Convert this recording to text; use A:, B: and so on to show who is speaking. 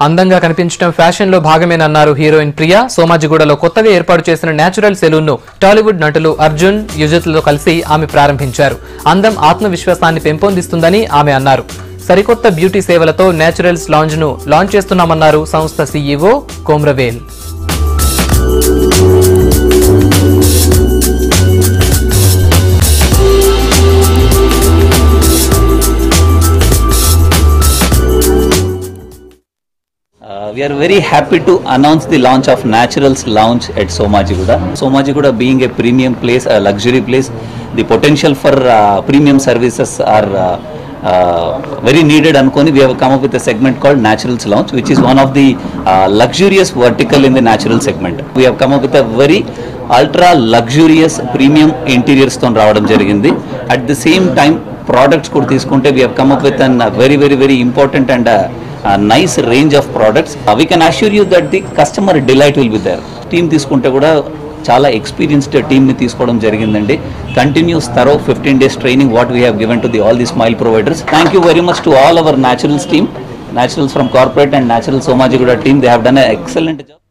A: అందంగా కనిపించడం ఫ్యాషన్ లో భాగమేనన్నారు హీరోయిన్ ప్రియా. సోమాజిగూడలో కొత్తగా ఏర్పాటు చేసిన నేచురల్ సెలూన్ ను టాలీవుడ్ నటులు అర్జున్, యుజిత్లతో కలిసి ఆమె ప్రారంభించారు. అందం ఆత్మవిశ్వాసాన్ని పెంపొందిస్తుందని ఆమె అన్నారు. సరికొత్త బ్యూటీ సేవలతో నేచురల్స్ లాంజ్ ను లాంచ్ చేస్తున్నామన్నారు సంస్థ CEO కోమ్రవేల్.
B: We are very happy to announce the launch of Naturals Lounge at Somajiguda. Somajiguda being a premium place, a luxury place, the potential for premium services are very needed. We have come up with a segment called Naturals Lounge, which is one of the luxurious vertical in the natural segment. We have come up with a very ultra luxurious premium interiors ton raavadam jarigindi. At the same time, products kuda తీసుకుంటే we have come up with a very important and a nice range of products. We can assure you that the customer delight will be there. Team తీసుకుంటే కూడా చాలా experienced team ని తీసుకోవడం జరిగిందండి. Continuous thorough 15 days training what we have given to the all the smile providers. Thank you very much to all our naturals team, naturals from corporate and natural Somajiguda team. They have done an excellent job.